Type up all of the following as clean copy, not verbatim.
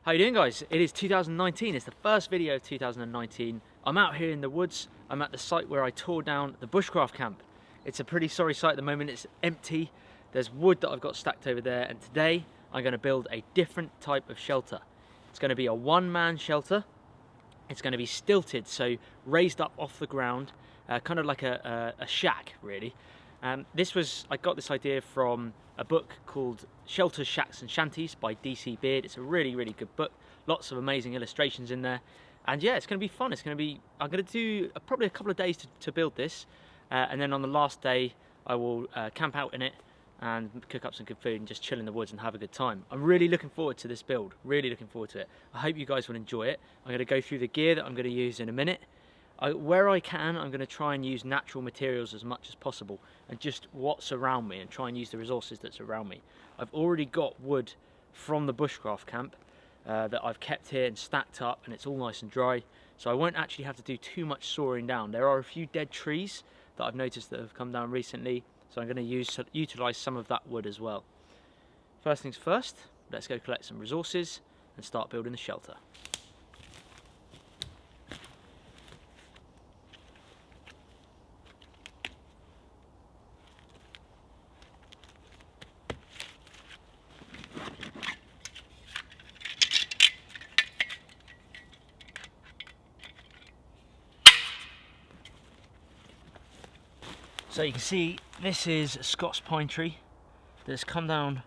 How you doing, guys? It is 2019, it's the first video of 2019. I'm out here in the woods. I'm at the site where I tore down the Bushcraft camp. It's a pretty sorry site at the moment, it's empty. There's wood that I've got stacked over there, and today I'm going to build a different type of shelter. It's going to be a one-man shelter. It's going to be stilted, so raised up off the ground, kind of like a shack, really. I got this idea from a book called Shelters, Shacks and Shanties by DC Beard. It's a really, really good book. Lots of amazing illustrations in there. And yeah, it's going to be fun. I'm going to do probably a couple of days to build this. And then on the last day, I will camp out in it and cook up some good food and just chill in the woods and have a good time. I'm really looking forward to this build. Really looking forward to it. I hope you guys will enjoy it. I'm going to go through the gear that I'm going to use in a minute. Where I can, I'm going to try and use natural materials as much as possible and just what's around me and try and use the resources that's around me. I've already got wood from the Bushcraft camp that I've kept here and stacked up, and it's all nice and dry, so I won't actually have to do too much sawing down. There are a few dead trees that I've noticed that have come down recently, so I'm going to utilise some of that wood as well. First things first, let's go collect some resources and start building the shelter. So you can see this is a Scots pine tree that's come down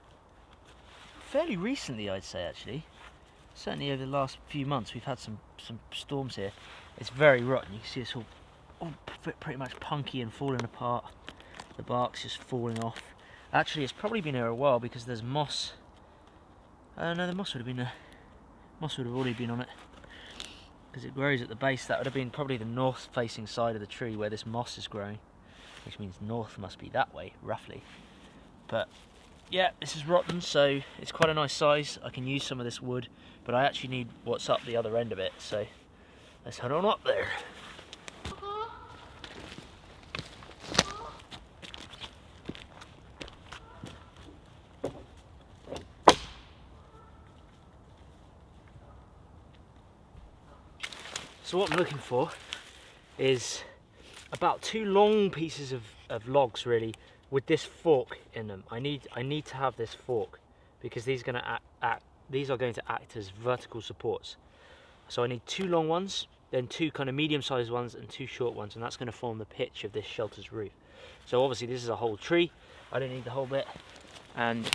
fairly recently, I'd say, actually. Certainly over the last few months we've had some storms here. It's very rotten. You can see it's all pretty much punky and falling apart. The bark's just falling off. Actually, it's probably been here a while because there's moss. No, the moss would have already been on it because it grows at the base. That would have been probably the north facing side of the tree where this moss is growing, which means north must be that way, roughly. But yeah, this is rotten, so it's quite a nice size. I can use some of this wood, but I actually need what's up the other end of it, so let's head on up there. So what I'm looking for is about 2 long pieces of logs, really, with this fork in them. I need to have this fork because these are going to act as vertical supports. So I need 2 long ones, then 2 kind of medium-sized ones, and 2 short ones, and that's going to form the pitch of this shelter's roof. So obviously this is a whole tree. I don't need the whole bit, and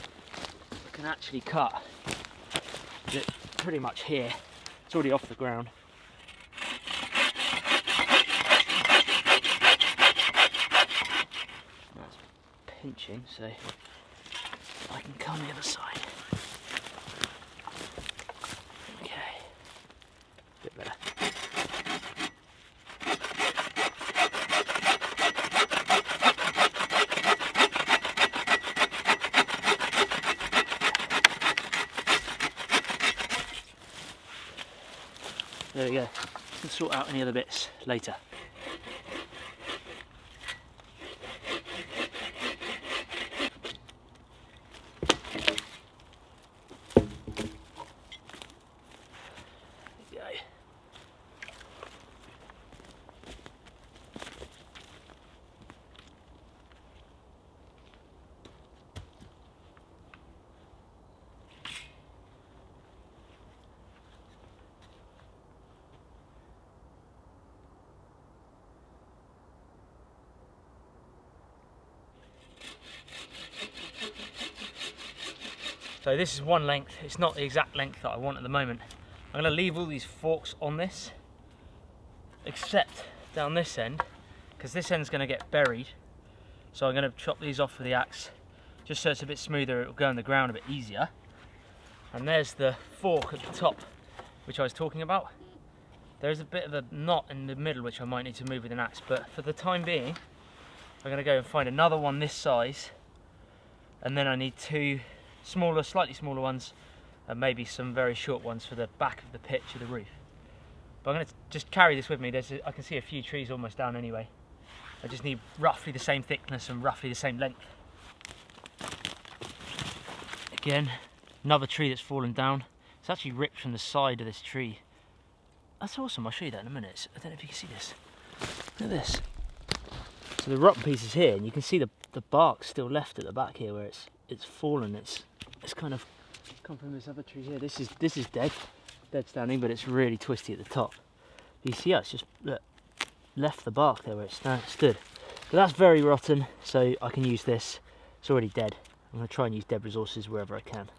I can actually cut it pretty much here. It's already off the ground. Pinching, so I can come the other side. Okay, bit better. There we go. We'll sort out any other bits later. So this is one length. It's not the exact length that I want at the moment. I'm going to leave all these forks on this, except down this end, because this end's going to get buried. So I'm going to chop these off with the axe, just so it's a bit smoother. It'll go in the ground a bit easier. And there's the fork at the top, which I was talking about. There's a bit of a knot in the middle, which I might need to move with an axe. But for the time being, I'm going to go and find another one this size, and then I need 2 smaller, slightly smaller ones, and maybe some very short ones for the back of the pitch of the roof. But I'm going to just carry this with me. I can see a few trees almost down anyway. I just need roughly the same thickness and roughly the same length. Again, another tree that's fallen down. It's actually ripped from the side of this tree. That's awesome, I'll show you that in a minute. I don't know if you can see this. Look at this. So the rotten piece is here, and you can see the bark still left at the back here where it's fallen. It's kind of come from this other tree here. This is dead standing, but it's really twisty at the top. You see, it's just left the bark there where it stood. But that's very rotten, so I can use this. It's already dead. I'm going to try and use dead resources wherever I can.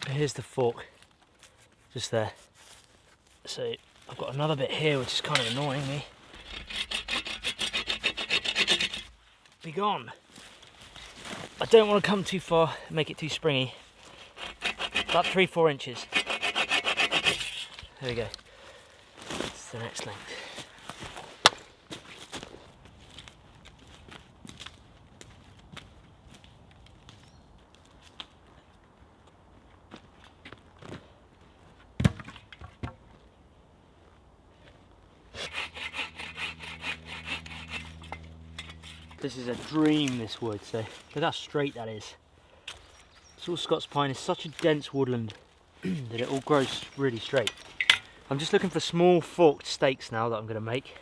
Here's the fork, just there. So I've got another bit here which is kind of annoying me. Be gone. I don't want to come too far, make it too springy. About 3-4 inches. There we go. That's the next length. This is a dream, this wood, so look how straight that is. It's all Scots pine. It's such a dense woodland that it all grows really straight. I'm just looking for small forked stakes now that I'm going to make.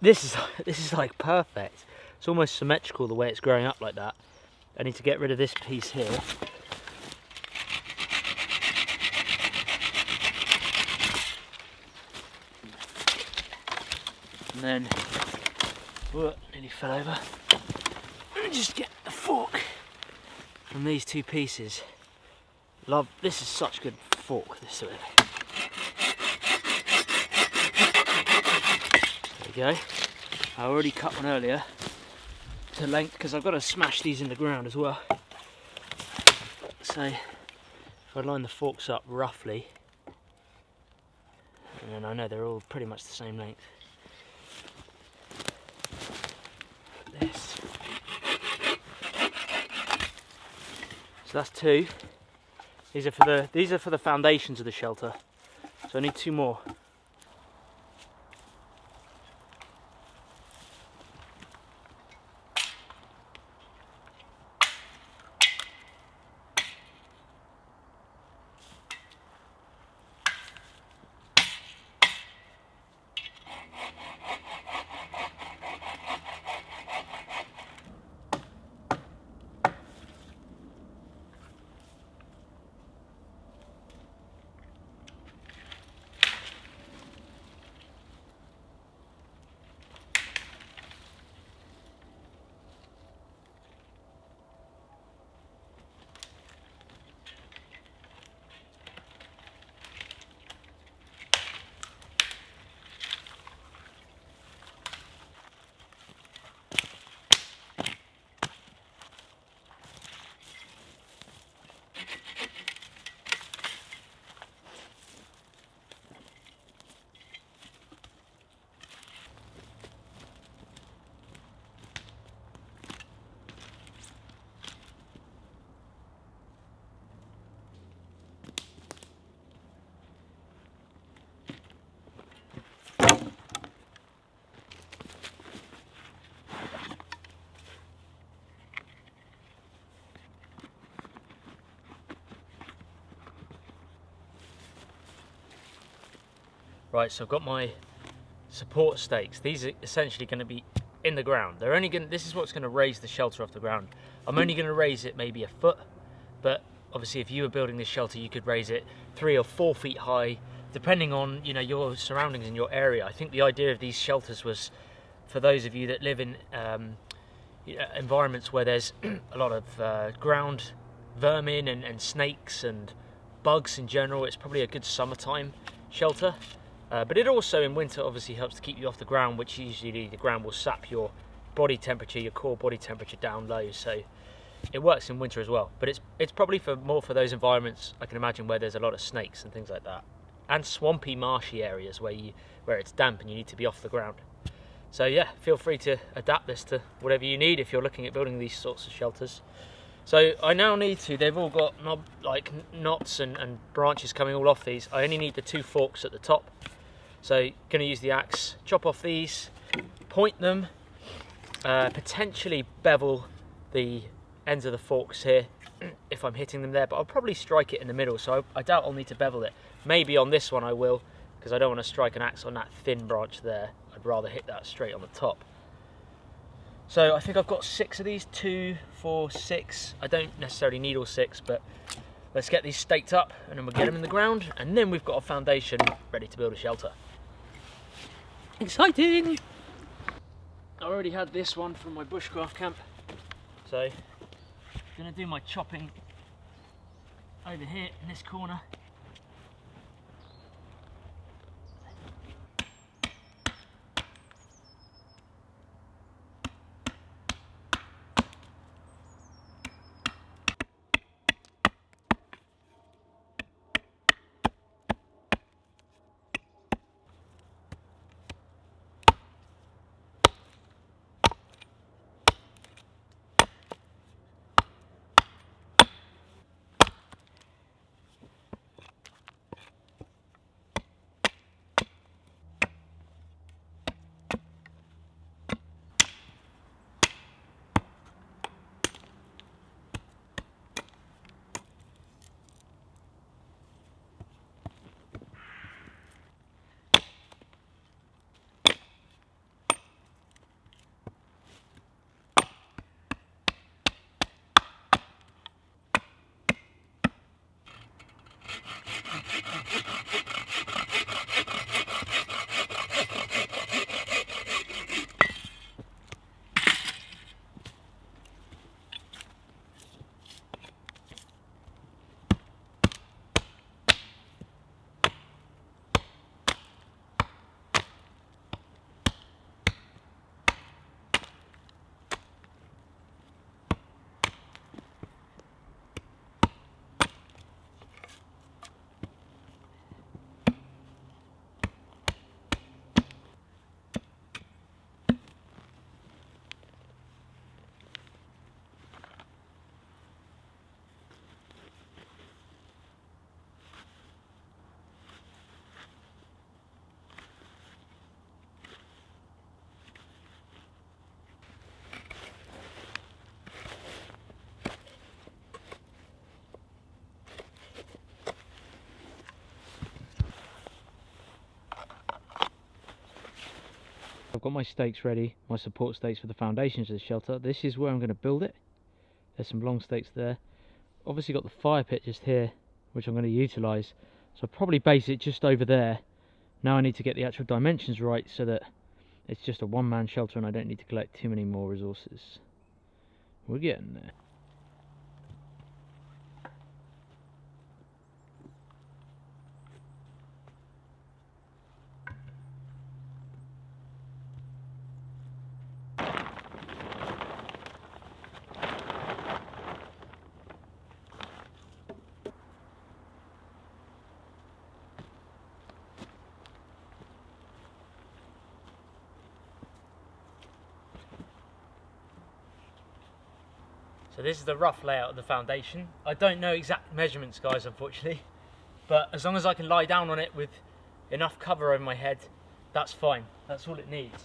This is like perfect. It's almost symmetrical the way it's growing up like that. I need to get rid of this piece here. And then, whoa, nearly fell over. And just get the fork from these two pieces. This is such a good fork, this sort of. There we go. I already cut one earlier to length because I've got to smash these in the ground as well. So if I line the forks up roughly, and then I know they're all pretty much the same length. This. So that's two. These are for the foundations of the shelter. So I need two more. Right, so I've got my support stakes. These are essentially going to be in the ground. They're only going. This is what's going to raise the shelter off the ground. I'm only going to raise it maybe a foot, but obviously if you were building this shelter, you could raise it 3 or 4 feet high, depending on your surroundings in your area. I think the idea of these shelters was for those of you that live in environments where there's a lot of ground vermin and snakes and bugs in general. It's probably a good summertime shelter, but it also in winter obviously helps to keep you off the ground, which usually the ground will sap your body temperature, your core body temperature down low, so it works in winter as well. But it's probably more for those environments, I can imagine, where there's a lot of snakes and things like that, and swampy, marshy areas where it's damp and you need to be off the ground. So yeah, feel free to adapt this to whatever you need if you're looking at building these sorts of shelters. So I now need to, they've all got knots and branches coming all off these. I only need the 2 forks at the top. So going to use the axe, chop off these, point them, potentially bevel the ends of the forks here if I'm hitting them there, but I'll probably strike it in the middle, so I doubt I'll need to bevel it. Maybe on this one I will, because I don't want to strike an axe on that thin branch there. I'd rather hit that straight on the top. So I think I've got 6 of these, 2, 4, 6. I don't necessarily need all 6, but let's get these staked up and then we'll get them in the ground, and then we've got a foundation ready to build a shelter. Exciting! I already had this one from my bushcraft camp, so I'm going to do my chopping over here in this corner. I've got my stakes ready, my support stakes for the foundations of the shelter. This is where I'm going to build it. There's some long stakes there. Obviously got the fire pit just here, which I'm going to utilise. So I'll probably base it just over there. Now I need to get the actual dimensions right so that it's just a one-man shelter and I don't need to collect too many more resources. We're getting there. So this is the rough layout of the foundation. I don't know exact measurements, guys, unfortunately, but as long as I can lie down on it with enough cover over my head, that's fine. That's all it needs.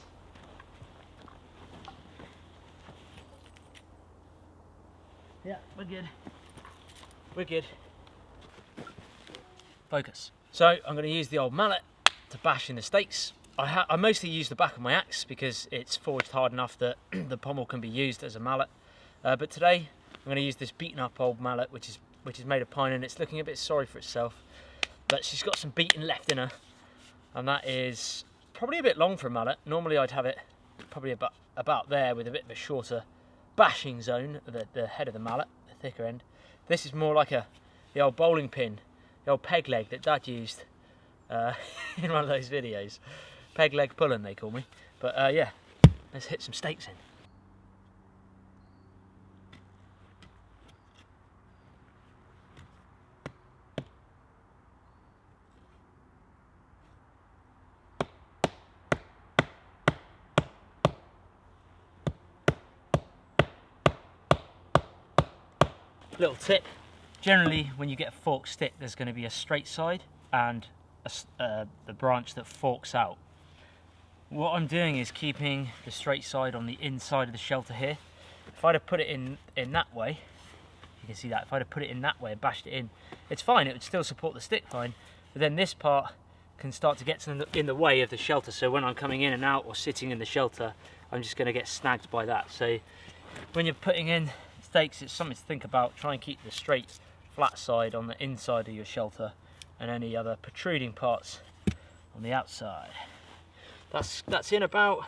Yeah, we're good. We're good. Focus. So I'm going to use the old mallet to bash in the stakes. I mostly use the back of my axe because it's forged hard enough that the pommel can be used as a mallet. But today I'm going to use this beaten up old mallet, which is made of pine, and it's looking a bit sorry for itself. But she's got some beaten left in her, and that is probably a bit long for a mallet. Normally I'd have it probably about there with a bit of a shorter bashing zone, the head of the mallet, the thicker end. This is more like the old bowling pin, the old peg leg that Dad used in one of those videos. Peg leg pulling, they call me. But yeah, let's hit some stakes in. Little tip, generally when you get a forked stick there's going to be a straight side and the branch that forks out. What I'm doing is keeping the straight side on the inside of the shelter here. If I'd have put it in that way, you can see that, if I'd have put it in that way and bashed it in, it's fine, it would still support the stick fine, but then this part can start to get in the way of the shelter, so when I'm coming in and out or sitting in the shelter, I'm just going to get snagged by that. So when you're putting in stakes, it's something to think about. Try and keep the straight flat side on the inside of your shelter and any other protruding parts on the outside. That's in about,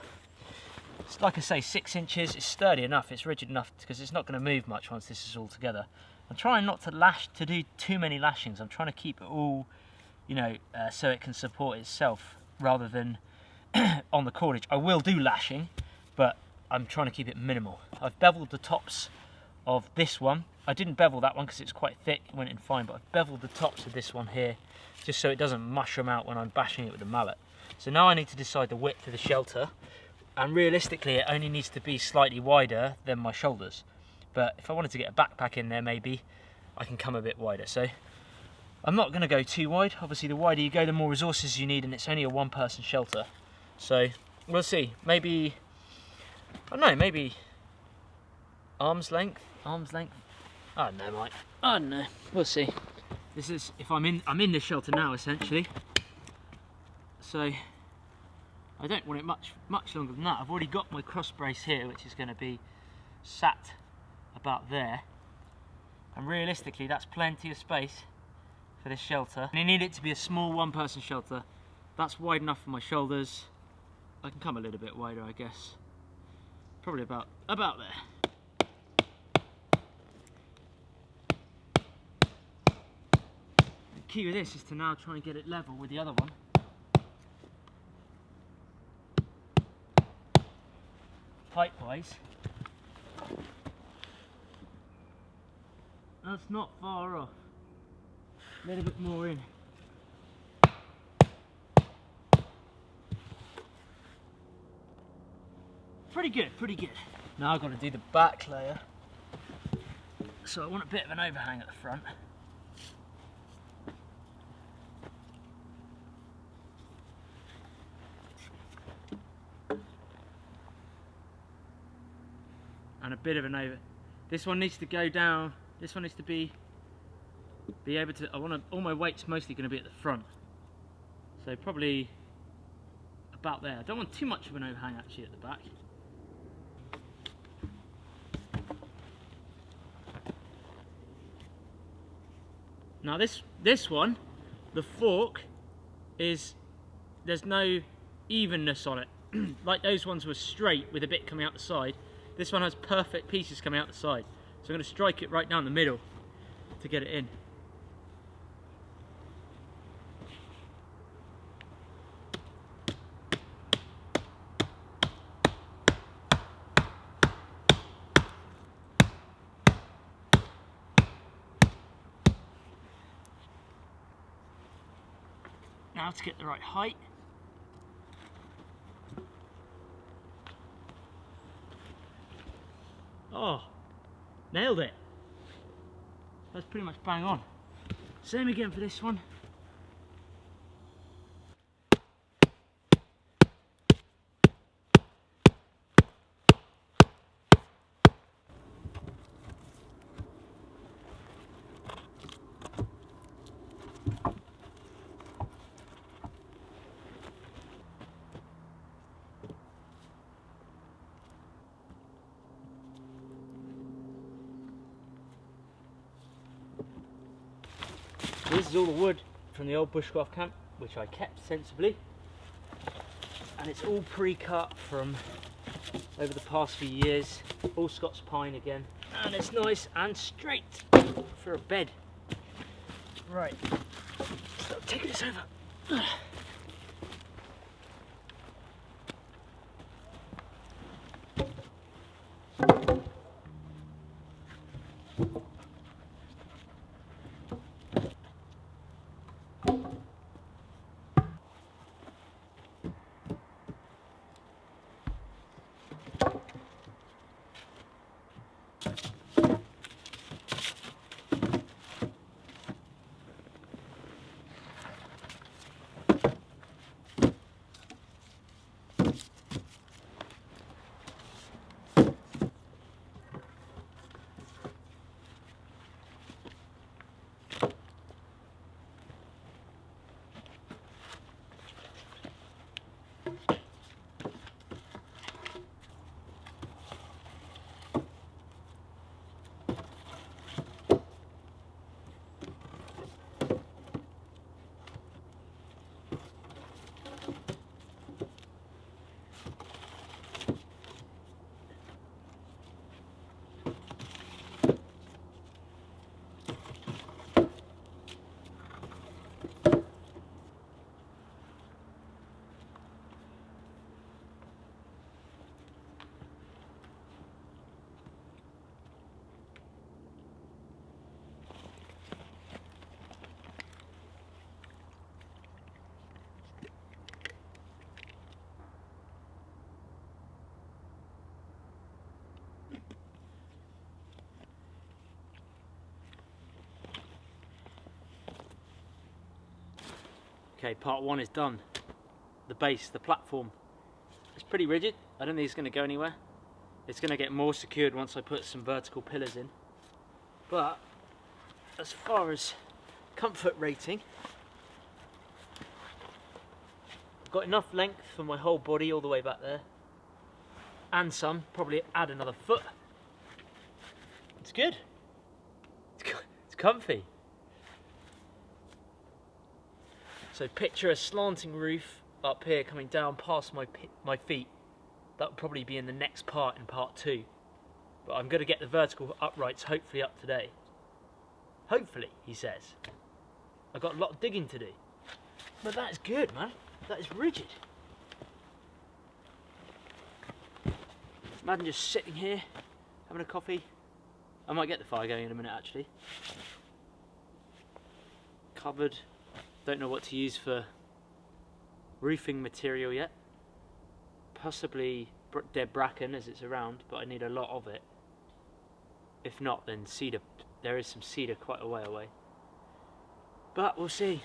like I say, 6 inches. It's sturdy enough, it's rigid enough because it's not going to move much once this is all together. I'm trying not to do too many lashings. I'm trying to keep it all, you know, so it can support itself rather than on the cordage. I will do lashing, but I'm trying to keep it minimal. I've beveled the tops of this one. I didn't bevel that one because it's quite thick, it went in fine, but I've beveled the tops of this one here just so it doesn't mushroom out when I'm bashing it with the mallet. So now I need to decide the width of the shelter, and realistically it only needs to be slightly wider than my shoulders, but if I wanted to get a backpack in there maybe I can come a bit wider. So I'm not going to go too wide. Obviously the wider you go the more resources you need, and it's only a one-person shelter, so we'll see. Maybe, I don't know, maybe arm's length. I don't know, Mike. I don't know. We'll see. This is if I'm in this shelter now essentially. So I don't want it much longer than that. I've already got my cross brace here, which is going to be sat about there. And realistically, that's plenty of space for this shelter. And you need it to be a small one-person shelter. That's wide enough for my shoulders. I can come a little bit wider, I guess. Probably about there. The key with this is to now try and get it level with the other one. Height-wise, that's not far off. A little bit more in. Pretty good, pretty good. Now I've got to do the back layer. So I want a bit of an overhang at the front. And a bit of an over. This one needs to go down. This one needs to be able to. All my weight's mostly going to be at the front, so probably about there. I don't want too much of an overhang actually at the back. Now this one, the fork there's no evenness on it. Like those ones were straight with a bit coming out the side. This one has perfect pieces coming out the side. So I'm going to strike it right down the middle to get it in. Now to get the right height. Oh, nailed it. That's pretty much bang on. Same again for this one. This is all the wood from the old bushcraft camp, which I kept sensibly, and it's all pre-cut from over the past few years, all Scots pine again, and it's nice and straight. for a bed. Right, so I'm taking this over. Okay, part one is done. The base, the platform, it's pretty rigid. I don't think it's going to go anywhere. It's going to get more secured once I put some vertical pillars in. But as far as comfort rating, I've got enough length for my whole body all the way back there. And some, probably add another foot. It's good. It's comfy. So picture a slanting roof up here coming down past my feet. That would probably be in the next part, in part two. But I'm going to get the vertical uprights hopefully up today. Hopefully, he says. I've got a lot of digging to do. But that is good, man. That is rigid. Imagine just sitting here, having a coffee. I might get the fire going in a minute, actually. Covered. Don't know what to use for roofing material yet. Possibly dead bracken as it's around, but I need a lot of it. If not, then cedar. There is some cedar quite a way away. But we'll see.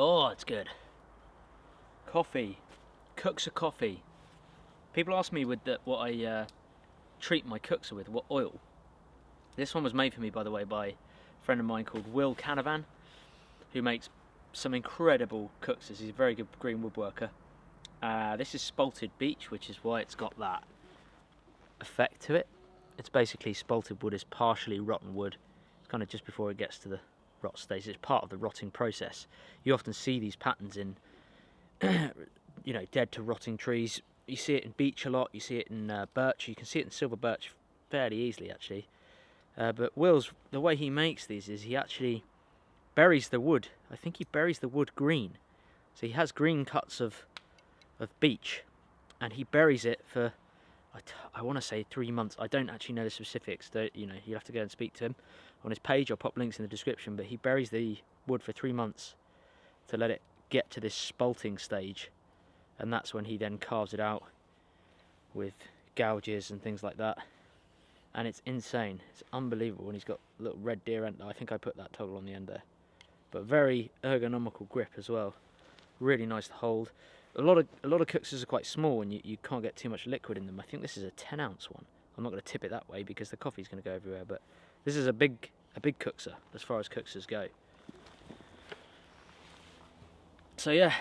Oh, it's good. Coffee. Cookser coffee. People ask me with what I treat my cookser with, what oil. This one was made for me, by the way, by a friend of mine called Will Canavan, who makes some incredible cookers. He's a very good green woodworker. This is spalted beech, which is why it's got that effect to it. It's basically spalted wood is partially rotten wood. It's kind of just before it gets to the rot stage. It's part of the rotting process. You often see these patterns in, you know, dead to rotting trees. You see it in beech a lot. You see it in birch. You can see it in silver birch fairly easily, actually. But Will's, the way he makes these is he actually buries the wood. I think he buries the wood green. So he has green cuts of beech, and he buries it for, I want to say 3 months. I don't actually know the specifics. You know, you'll have to go and speak to him on his page. I'll pop links in the description. But he buries the wood for 3 months to let it get to this spalting stage, and that's when he then carves it out with gouges and things like that. And it's insane. It's unbelievable. And he's got a little red deer antler. I think I put that total on the end there. But very ergonomical grip as well. Really nice to hold. A lot of cookers are quite small, and you can't get too much liquid in them. I think this is a 10-ounce one. I'm not going to tip it that way because the coffee's going to go everywhere. But this is a big cookser as far as cookers go. So yeah,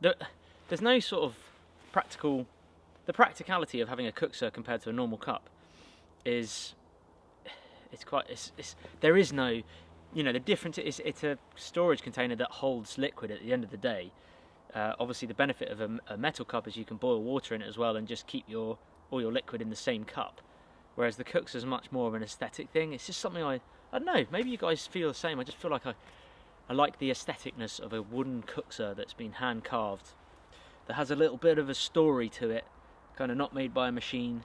there's no sort of practical. The practicality of having a cookser compared to a normal cup is there is no, you know, the difference is it's a storage container that holds liquid at the end of the day. Obviously the benefit of a metal cup is you can boil water in it as well and just keep all your liquid in the same cup, whereas the cookser is much more of an aesthetic thing. It's just something I don't know, maybe you guys feel the same. I just feel like I like the aestheticness of a wooden cookser that's been hand carved, that has a little bit of a story to it, kind of not made by a machine,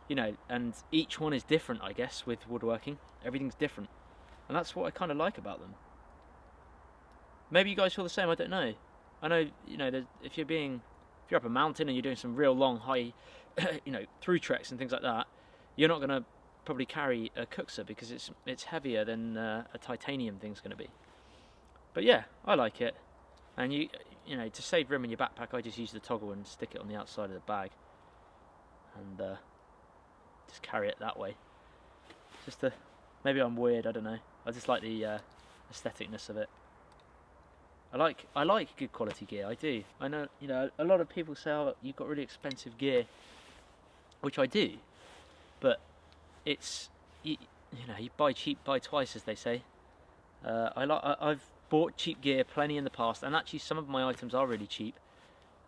you know, and each one is different, I guess, with woodworking. Everything's different, and that's what I kind of like about them. Maybe you guys feel the same, I don't know. I know, you know, if you're up a mountain and you're doing some real long, high, you know, through treks and things like that, you're not going to probably carry a cookser because it's heavier than a titanium thing's going to be. But yeah, I like it, and you know, to save room in your backpack, I just use the toggle and stick it on the outside of the bag, and just carry it that way. Maybe I'm weird, I don't know. I just like the aestheticness of it. I like good quality gear. I do. I know, you know, a lot of people say, "Oh, you've got really expensive gear," which I do, but it's you know, you buy cheap, buy twice, as they say. I've bought cheap gear plenty in the past, and actually some of my items are really cheap,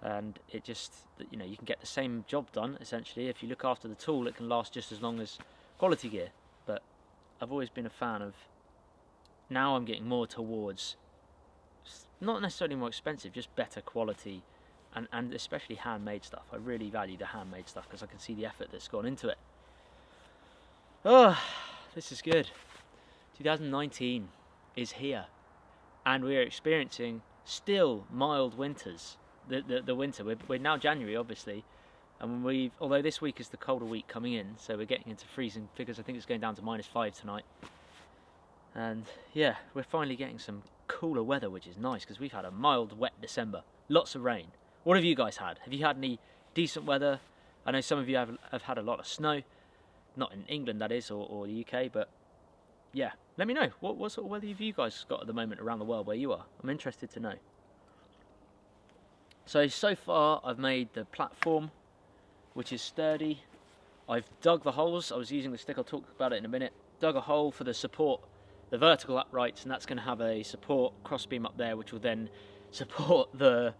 and it just, you know, you can get the same job done essentially. If you look after the tool, it can last just as long as quality gear. But I've always been a fan of, now I'm getting more towards not necessarily more expensive, just better quality, and especially handmade stuff. I really value the handmade stuff because I can see the effort that's gone into it. Oh, this is good. 2019 is here, and we're experiencing still mild winters. The winter, we're now January, obviously, and although this week is the colder week coming in, so we're getting into freezing figures. I think it's going down to -5 tonight, and yeah, we're finally getting some cooler weather, which is nice because we've had a mild, wet December, lots of rain. What have you guys had? Have you had any decent weather? I know some of you have had a lot of snow, not in England that is, or the UK, but yeah, let me know what sort of weather have you guys got at the moment around the world where you are. I'm interested to know. So far I've made the platform, which is sturdy. I've dug the holes. I was using the stick, I'll talk about it in a minute. Dug a hole for the support, the vertical uprights, and that's going to have a support crossbeam up there, which will then support the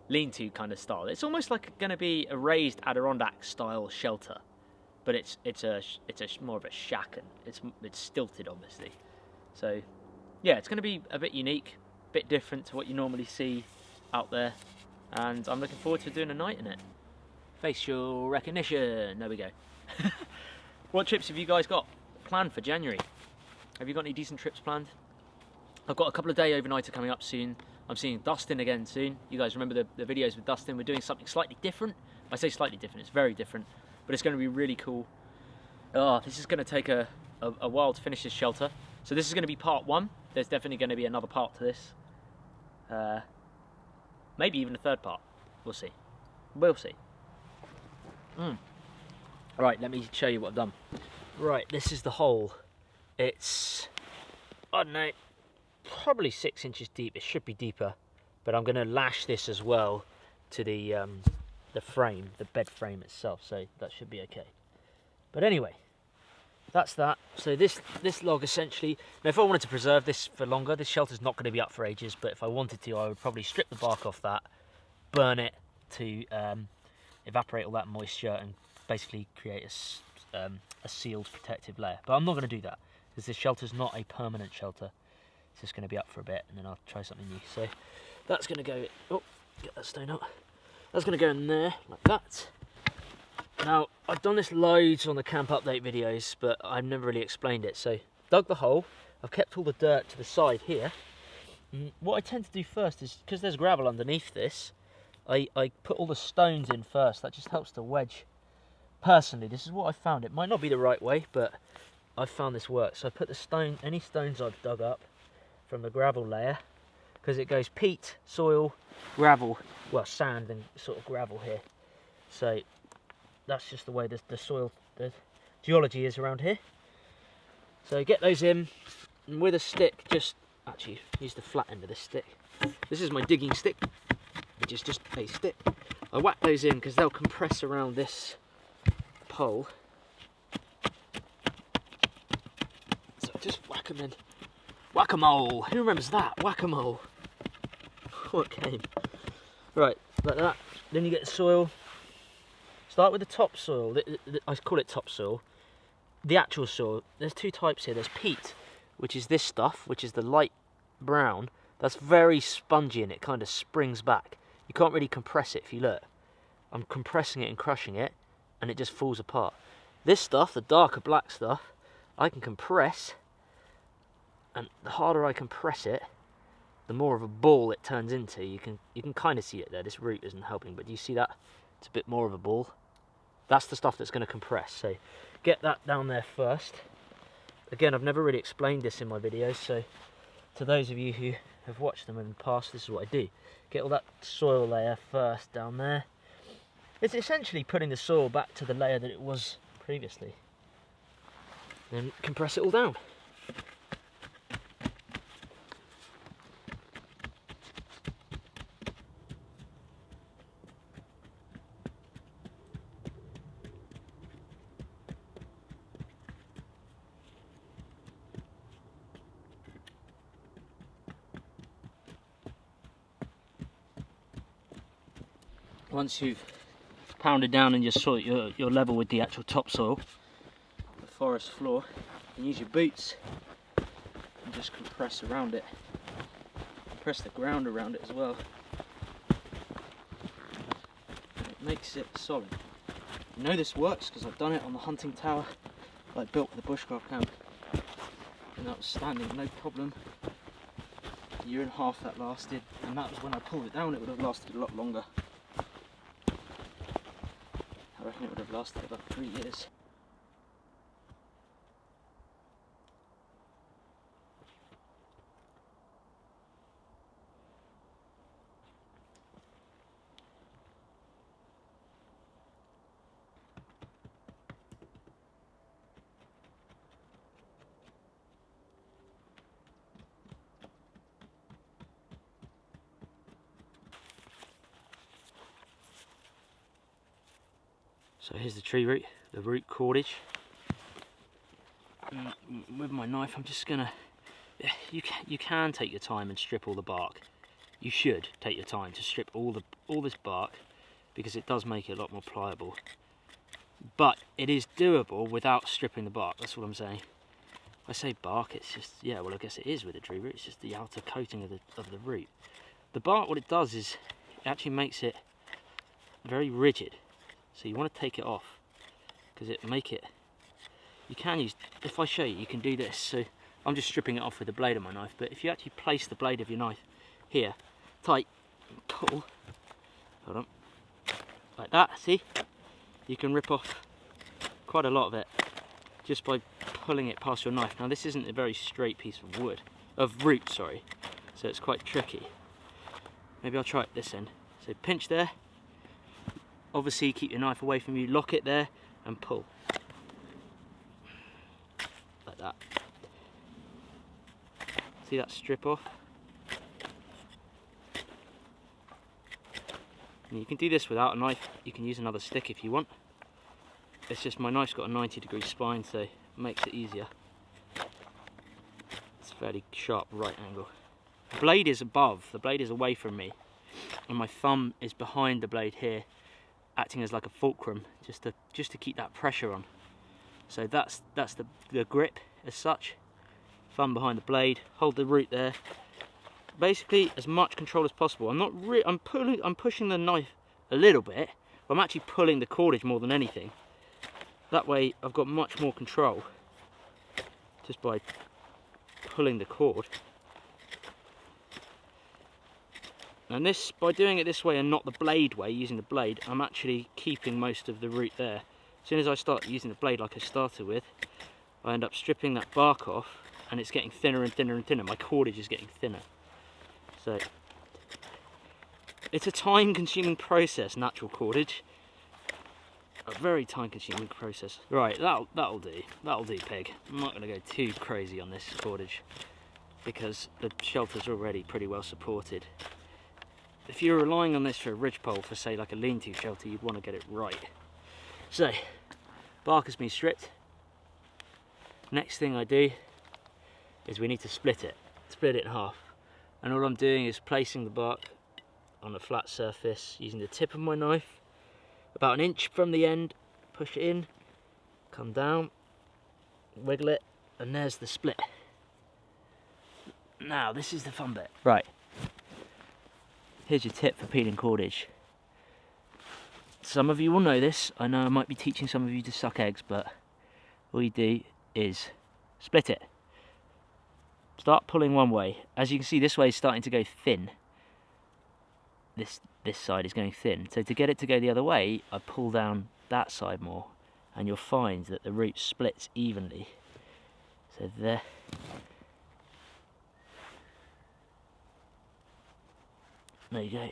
lean-to kind of style. It's almost like going to be a raised Adirondack style shelter, but it's more of a shack, and it's stilted, obviously. So yeah, it's going to be a bit unique, a bit different to what you normally see out there, and I'm looking forward to doing a night in it. Facial recognition, there we go. What trips have you guys got planned for January? Have you got any decent trips planned? I've got a couple of day overnighter coming up soon. I'm seeing Dustin again soon. You guys remember the videos with Dustin? We're doing something slightly different. I say slightly different, it's very different, but it's going to be really cool. Oh, this is going to take a while to finish this shelter. So this is going to be part one. There's definitely going to be another part to this. maybe even a third part. We'll see. We'll see. Right, let me show you what I've done. Right, this is the hole. It's, I don't know, probably 6 inches deep. It should be deeper, but I'm going to lash this as well to the frame, the bed frame itself, so that should be okay. But anyway, that's that. So this log essentially, now if I wanted to preserve this for longer, this shelter's not going to be up for ages, but if I wanted to, I would probably strip the bark off that, burn it to evaporate all that moisture and basically create a sealed protective layer. But I'm not going to do that, because this shelter's not a permanent shelter. It's just going to be up for a bit, and then I'll try something new. So that's going to go, oh, get that stone out. That's going to go in there, like that. Now, I've done this loads on the camp update videos, but I've never really explained it. So, dug the hole, I've kept all the dirt to the side here. And what I tend to do first is, because there's gravel underneath this, I put all the stones in first. That just helps to wedge. Personally, this is what I found. It might not be the right way, but I've found this works. So I put the any stones I've dug up from the gravel layer, because it goes peat, soil, gravel, well, sand and sort of gravel here. So that's just the way the soil, the geology is around here. So get those in, and with a stick, just actually use the flat end of this stick. This is my digging stick, which is just a stick. I whack those in because they'll compress around this pole. So just whack them in. Whack-a-mole. Who remembers that? Whack-a-mole. What game? Right, like that. Then you get the soil. Start with the topsoil. I call it topsoil. The actual soil. There's two types here. There's peat, which is this stuff, which is the light brown. That's very spongy and it kind of springs back. You can't really compress it if you look. I'm compressing it and crushing it, and it just falls apart. This stuff, the darker black stuff, I can compress, and the harder I compress it, the more of a ball it turns into. You can kind of see it there. This root isn't helping, but do you see that? It's a bit more of a ball. That's the stuff that's going to compress. So get that down there first. Again, I've never really explained this in my videos, so to those of you who have watched them in the past, this is what I do. Get all that soil layer first down there. It's essentially putting the soil back to the layer that it was previously. Then compress it all down. Once you've pounded down in your soil, you're level with the actual topsoil, the forest floor, you can use your boots and just compress around it. Compress the ground around it as well. And it makes it solid. You know this works because I've done it on the hunting tower I built for the Bushcraft camp, and that was standing no problem. A year and a half that lasted, and that was when I pulled it down. It would have lasted a lot longer. I reckon it would have lasted about 3 years. So here's the tree root, the root cordage. With my knife, I'm just gonna. You can take your time and strip all the bark. You should take your time to strip all this bark, because it does make it a lot more pliable. But it is doable without stripping the bark. That's what I'm saying. I say bark, it's just, yeah, well, I guess it is with the tree root. It's just the outer coating of the root. The bark, what it does is it actually makes it very rigid. So you want to take it off, because it make it. You can use, if I show you, you can do this. So I'm just stripping it off with the blade of my knife. But if you actually place the blade of your knife here, tight, and pull, hold on, like that. See, you can rip off quite a lot of it just by pulling it past your knife. Now this isn't a very straight piece of root, sorry. So it's quite tricky. Maybe I'll try it this end. So pinch there. Obviously keep your knife away from you, lock it there and pull. Like that. See that strip off? And you can do this without a knife, you can use another stick if you want. It's just my knife's got a 90-degree spine, so it makes it easier. It's a fairly sharp right angle. The blade is above, the blade is away from me, and my thumb is behind the blade here, acting as like a fulcrum, just to keep that pressure on. So that's the grip as such. Thumb behind the blade, hold the root there. Basically as much control as possible. I'm pushing the knife a little bit, but I'm actually pulling the cordage more than anything. That way I've got much more control just by pulling the cord. And this, by doing it this way and not the blade way, using the blade, I'm actually keeping most of the root there. As soon as I start using the blade like I started with, I end up stripping that bark off and it's getting thinner and thinner and thinner. My cordage is getting thinner. So it's a time-consuming process, natural cordage. A very time-consuming process. Right, that'll do. That'll do, pig. I'm not going to go too crazy on this cordage because the shelter's already pretty well supported. If you're relying on this for a ridgepole, for say like a lean-to shelter, you'd want to get it right. So, bark has been stripped. Next thing I do is we need to split it in half. And all I'm doing is placing the bark on a flat surface using the tip of my knife, about 1 inch from the end, push it in, come down, wiggle it, and there's the split. Now this is the fun bit. Right, here's your tip for peeling cordage. Some of you will know this. I know I might be teaching some of you to suck eggs, but all you do is split it. Start pulling one way. As you can see, this way is starting to go thin. This side is going thin. So to get it to go the other way, I pull down that side more, and you'll find that the root splits evenly. So there. There you go.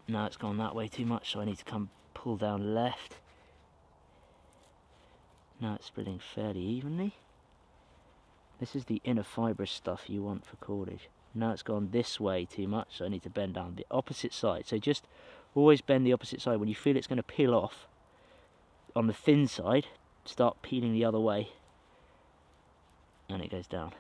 Now it's gone that way too much, so I need to come pull down left. Now it's splitting fairly evenly. This is the inner fibrous stuff you want for cordage. Now it's gone this way too much, so I need to bend down the opposite side. So just always bend the opposite side. When you feel it's going to peel off on the thin side, start peeling the other way, and it goes down.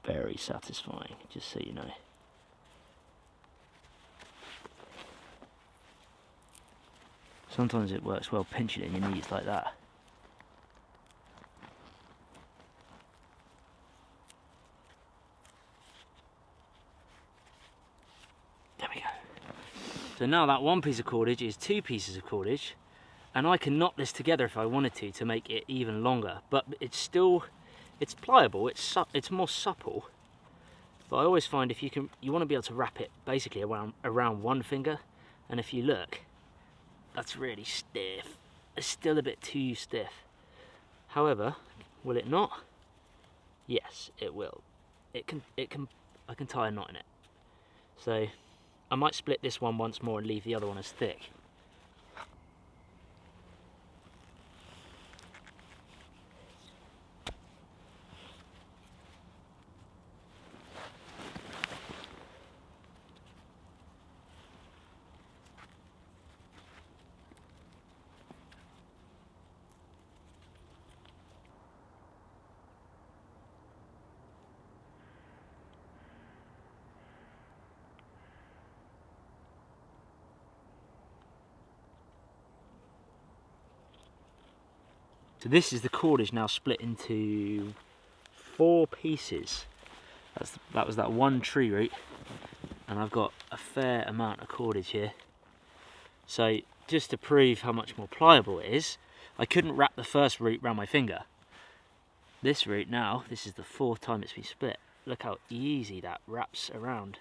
Very satisfying, just so you know. Sometimes it works well pinching it in your knees like that. There we go. So now that one piece of cordage is 2 pieces of cordage, and I can knot this together if I wanted to make it even longer, but it's pliable, it's more supple, but I always find if you want to be able to wrap it basically around one finger, and if you look, that's really stiff. It's still a bit too stiff. However, will it not? Yes, it will. I can tie a knot in it. So I might split this one once more and leave the other one as thick. So this is the cordage now split into 4 pieces. That was that one tree root, and I've got a fair amount of cordage here. So just to prove how much more pliable it is, I couldn't wrap the first root around my finger. This root now, this is the 4th time it's been split. look how easy that wraps around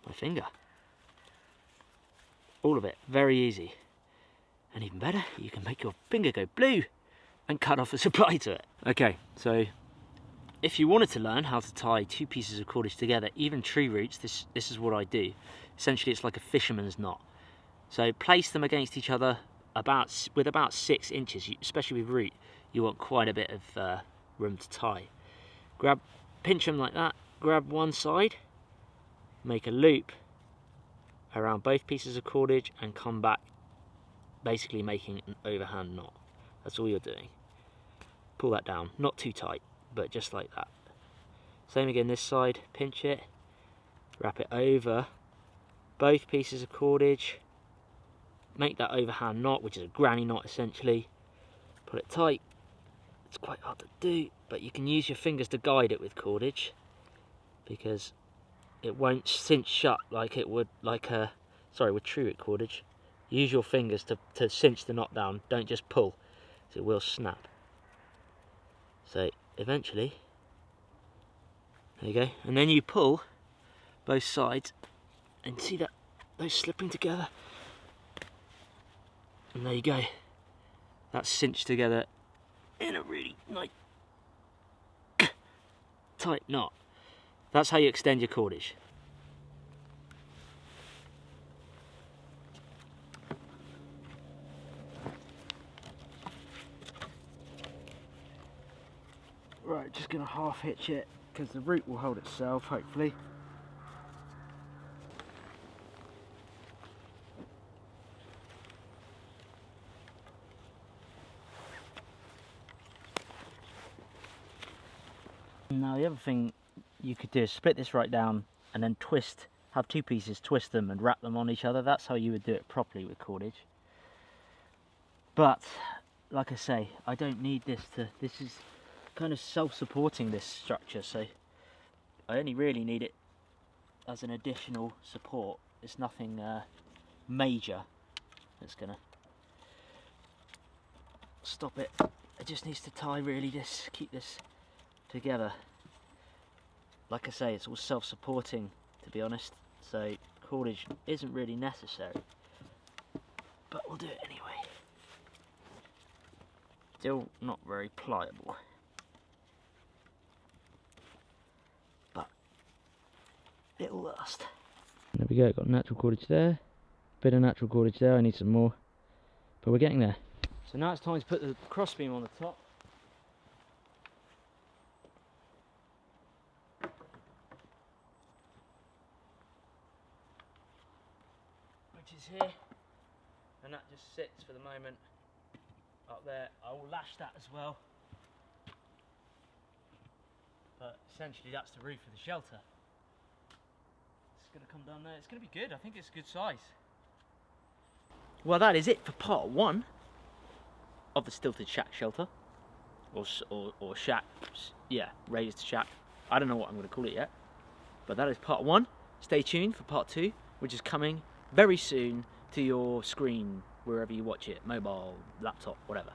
my finger. All of it, very easy. And even better, you can make your finger go blue and cut off a supply to it. Okay, so if you wanted to learn how to tie 2 pieces of cordage together, even tree roots, this is what I do. Essentially, it's like a fisherman's knot. So place them against each other with about 6 inches, especially with root. You want quite a bit of room to tie. Pinch them like that, grab one side, make a loop around both pieces of cordage and come back, basically making an overhand knot. That's all you're doing. Pull that down, not too tight, but just like that. Same again this side, pinch it, wrap it over both pieces of cordage, make that overhand knot, which is a granny knot essentially. Pull it tight. It's quite hard to do, but you can use your fingers to guide it with cordage, because it won't cinch shut like it would with true root cordage. Use your fingers to cinch the knot down, don't just pull, so it will snap. So eventually, there you go, and then you pull both sides and see that those slipping together, and there you go, that's cinched together in a really nice tight knot. That's how you extend your cordage. Right, just gonna half hitch it because the root will hold itself, hopefully. Now the other thing you could do is split this right down and then twist, have 2 pieces, twist them and wrap them on each other. That's how you would do it properly with cordage. But like I say, I don't need this is kind of self-supporting, this structure, so I only really need it as an additional support. It's nothing major that's gonna stop it. It just needs to tie really, keep this together. Like I say, it's all self-supporting, to be honest, so cordage isn't really necessary, but we'll do it anyway. Still not very pliable, but it'll last. There we go, got natural cordage there, bit of natural cordage there. I need some more, but we're getting there. So now it's time to put the crossbeam on the top. Which is here, and that just sits for the moment up there. I will lash that as well, but essentially that's the roof of the shelter. It's going to come down there. It's going to be good. I think it's a good size. Well, that is it for part 1 of the stilted shack shelter, or shack, yeah, raised shack. I don't know what I'm going to call it yet, but that is part 1. Stay tuned for part 2, which is coming very soon to your screen, wherever you watch it, mobile, laptop, whatever.